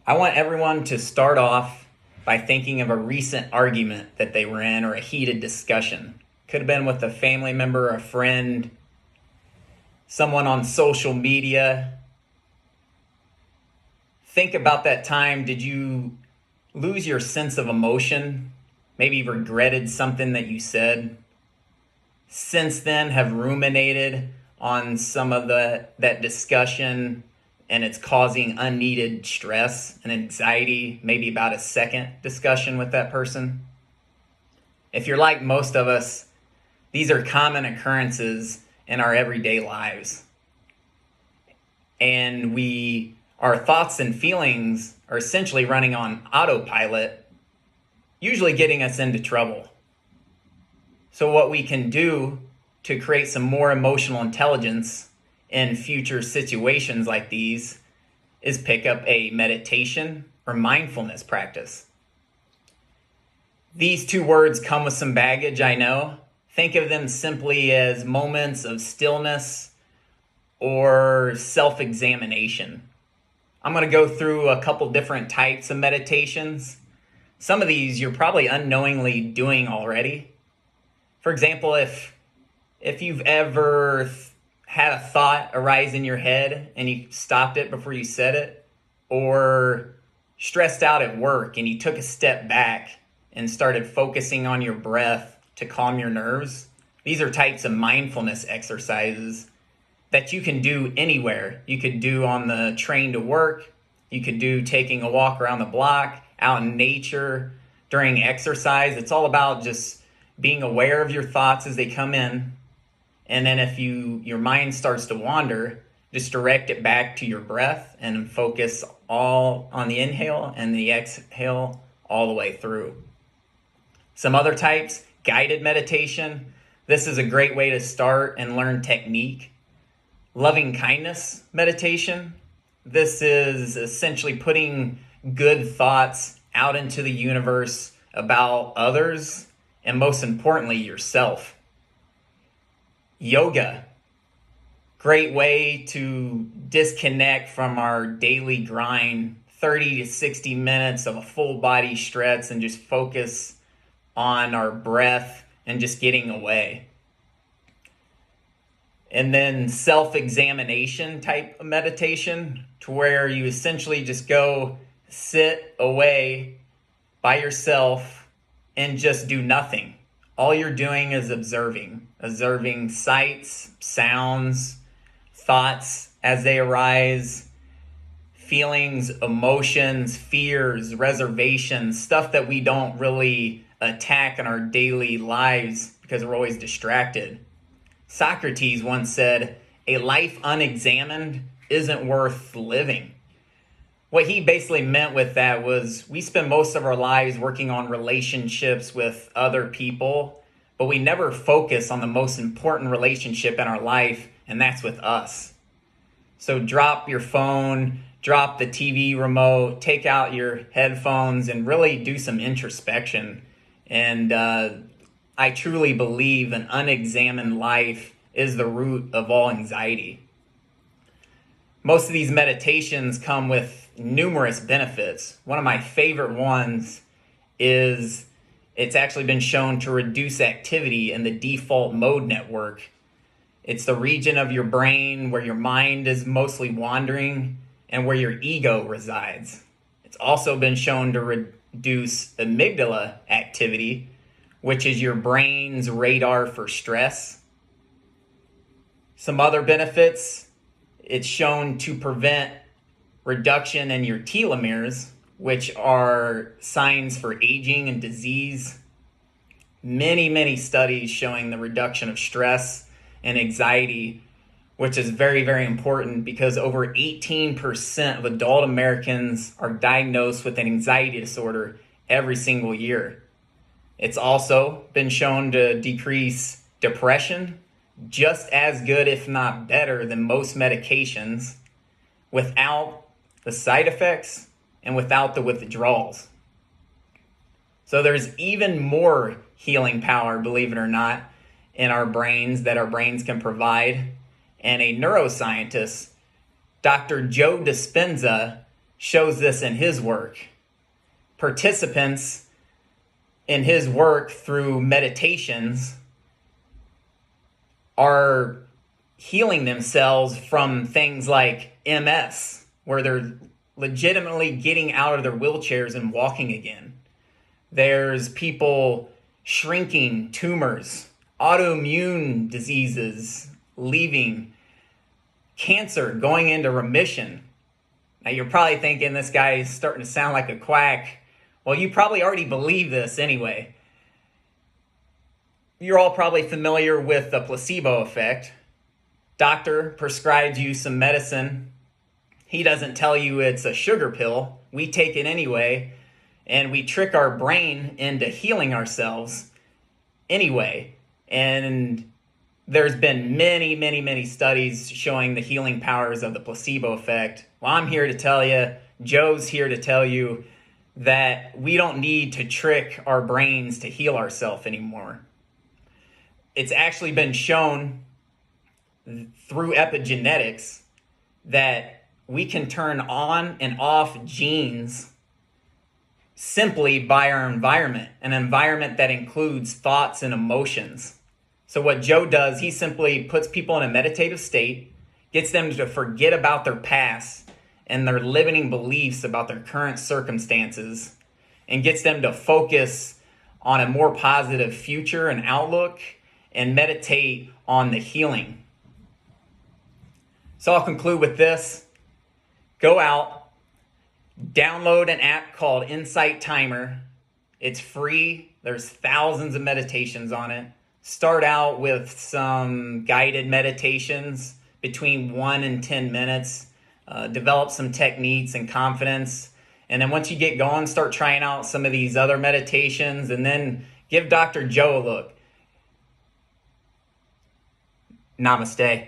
I want everyone to start off by thinking of a recent argument that they were in or a heated discussion. Could have been with a family member, a friend, someone on social media. Think about that time. Did you lose your sense of emotion? Maybe regretted something that you said? Since then, have ruminated on some of that discussion, and it's causing unneeded stress and anxiety, maybe about a second discussion with that person? If you're like most of us, these are common occurrences in our everyday lives. And our thoughts and feelings are essentially running on autopilot, usually getting us into trouble. So what we can do to create some more emotional intelligence in future situations like these is pick up a meditation or mindfulness practice. These two words come with some baggage, I know. Think of them simply as moments of stillness or self-examination. I'm going to go through a couple different types of meditations. Some of these you're probably unknowingly doing already. For example, if you've ever had a thought arise in your head and you stopped it before you said it, or stressed out at work and you took a step back and started focusing on your breath to calm your nerves, these are types of mindfulness exercises that you can do anywhere. You could do on the train to work. You could do taking a walk around the block, out in nature, during exercise. It's all about just being aware of your thoughts as they come in. And then if your mind starts to wander, just direct it back to your breath and focus all on the inhale and the exhale all the way through. Some other types, guided meditation. This is a great way to start and learn technique. Loving kindness meditation. This is essentially putting good thoughts out into the universe about others, and most importantly, yourself. Yoga, great way to disconnect from our daily grind, 30 to 60 minutes of a full body stretch and just focus on our breath and just getting away. And then self-examination type of meditation, to where you essentially just go sit away by yourself and just do nothing. All you're doing is observing sights, sounds, thoughts as they arise, feelings, emotions, fears, reservations, stuff that we don't really attack in our daily lives because we're always distracted. Socrates once said, "A life unexamined isn't worth living." What he basically meant with that was we spend most of our lives working on relationships with other people, but we never focus on the most important relationship in our life, and that's with us. So drop your phone, drop the TV remote, take out your headphones, and really do some introspection. And I truly believe an unexamined life is the root of all anxiety. Most of these meditations come with numerous benefits. One of my favorite ones is it's actually been shown to reduce activity in the default mode network. It's the region of your brain where your mind is mostly wandering and where your ego resides. It's also been shown to reduce amygdala activity, which is your brain's radar for stress. Some other benefits, it's shown to prevent reduction in your telomeres, which are signs for aging and disease. Many studies showing the reduction of stress and anxiety, which is very, very important because over 18% of adult Americans are diagnosed with an anxiety disorder every single year. It's also been shown to decrease depression, just as good, if not better, than most medications, without the side effects and without the withdrawals. So there's even more healing power, believe it or not, in our brains that our brains can provide. And a neuroscientist, Dr. Joe Dispenza, shows this in his work. Participants in his work through meditations are healing themselves from things like MS, where they're legitimately getting out of their wheelchairs and walking again. There's people shrinking tumors, autoimmune diseases leaving, cancer going into remission. Now you're probably thinking this guy is starting to sound like a quack. Well, you probably already believe this anyway. You're all probably familiar with the placebo effect. Doctor prescribes you some medicine. He doesn't tell you it's a sugar pill. We take it anyway, and we trick our brain into healing ourselves anyway. And there's been many studies showing the healing powers of the placebo effect. Well, I'm here to tell you, Joe's here to tell you that we don't need to trick our brains to heal ourselves anymore. It's actually been shown through epigenetics that we can turn on and off genes simply by our environment, an environment that includes thoughts and emotions. So what Joe does, he simply puts people in a meditative state, gets them to forget about their past and their limiting beliefs about their current circumstances, and gets them to focus on a more positive future and outlook and meditate on the healing. So I'll conclude with this. Go out, download an app called Insight Timer. It's free. There's thousands of meditations on it. Start out with some guided meditations between 1 and 10 minutes. Develop some techniques and confidence. And then once you get going, start trying out some of these other meditations, and then give Dr. Joe a look. Namaste.